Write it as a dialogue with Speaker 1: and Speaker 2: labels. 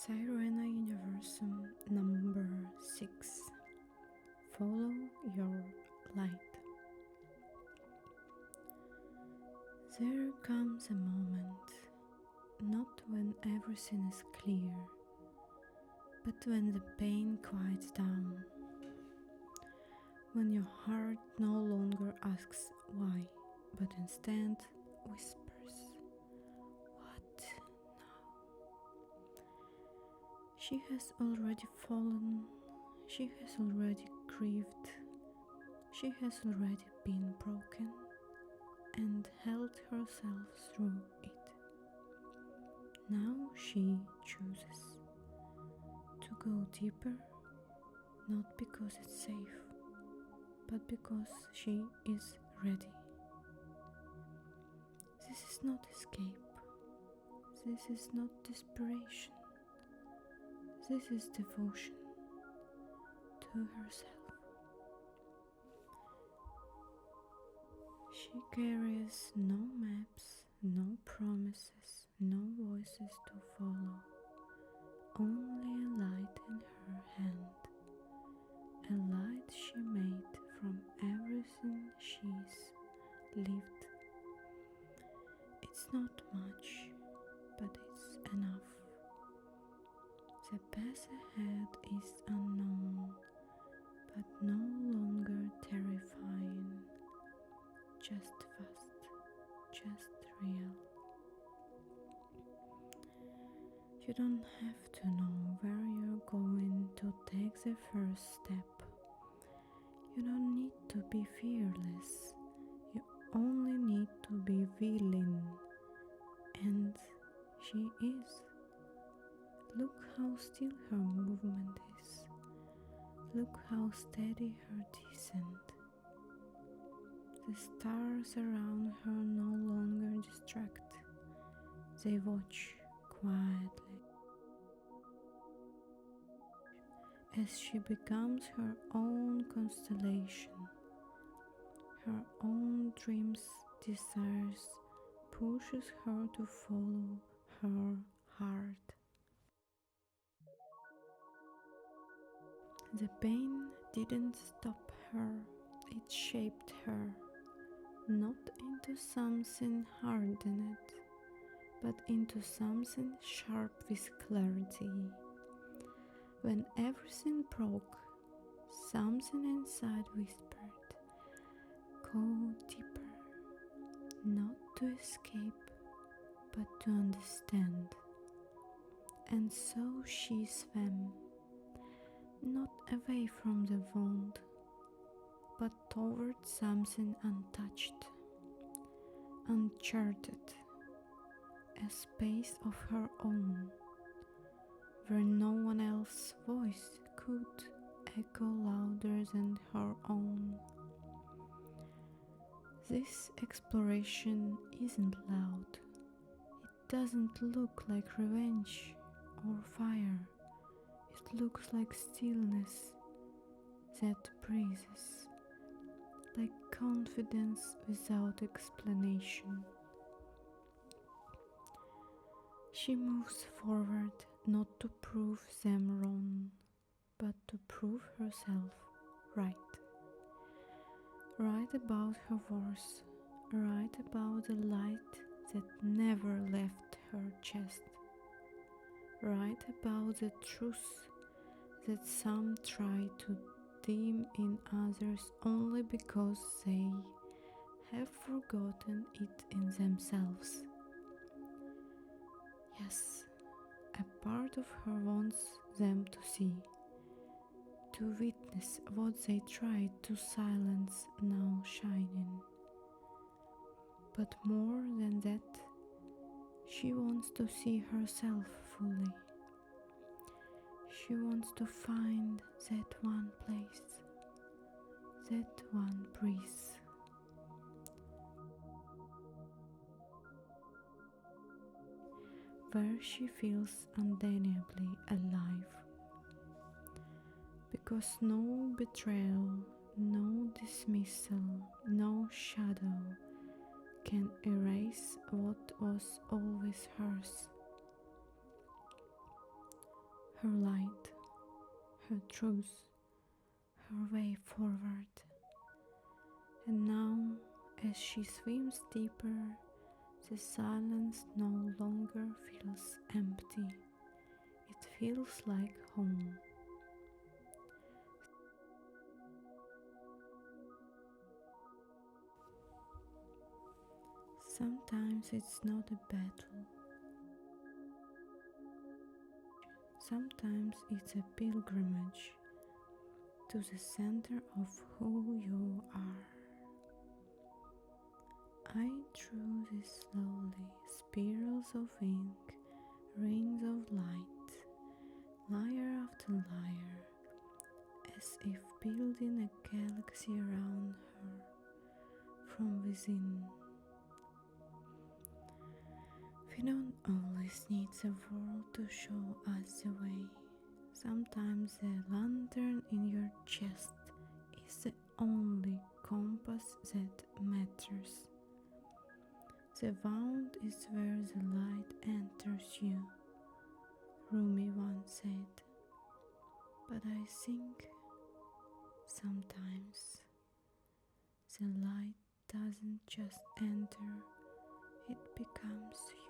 Speaker 1: Sirena Universum number 6. Follow your light. There comes a moment, not when everything is clear, but when the pain quiets down, when your heart no longer asks why, but instead whispers, "What now?" She has already fallen, she has already grieved, she has already been broken and held herself through it. Now she chooses to go deeper, not because it's safe, but because she is ready. This is not escape, this is not desperation, this is devotion to herself. She carries no maps, no promises, no voices to follow, only a light in her hand, a light she made from everything she's lived. It's not much, but it's enough. The path ahead is unknown, but no longer terrifying. Just fast, just real. You don't have to know where you're going to take the first step. You don't need to be fearless. You only need to be willing. And she is. Look how still her movement is. Look how steady her descent. The stars around her no longer distract, they watch quietly. As she becomes her own constellation, her own dreams, desires, pushes her to follow her heart. The pain didn't stop her, it shaped her. Not into something hardened, but into something sharp with clarity. When everything broke, something inside whispered, "Go deeper," not to escape, but to understand. And so she swam, not away from the wound, but toward something untouched, uncharted, a space of her own, where no one else's voice could echo louder than her own. This exploration isn't loud, it doesn't look like revenge or fire, it looks like stillness that breathes, like confidence without explanation. She moves forward not to prove them wrong, but to prove herself right. Right about her worth, right about the light that never left her chest, right about the truth that some try to dim in others only because they have forgotten it in themselves. Yes, a part of her wants them to see, to witness what they tried to silence now shining. But more than that, she wants to see herself fully. She wants to find that one place, that one breeze. Where she feels undeniably alive. Because no betrayal, no dismissal, no shadow can erase what was always hers. her light, her truth, her way forward. And now, as she swims deeper, the silence no longer feels empty. It feels like home. Sometimes it's not a battle. Sometimes it's a pilgrimage to the center of who you are. I drew this slowly, spirals of ink, rings of light, layer after layer, as if building a galaxy around her from within. We don't always need the world to show us the way. Sometimes the lantern in your chest is the only compass that matters. The wound is where the light enters you, Rumi once said. But I think sometimes the light doesn't just enter, it becomes you.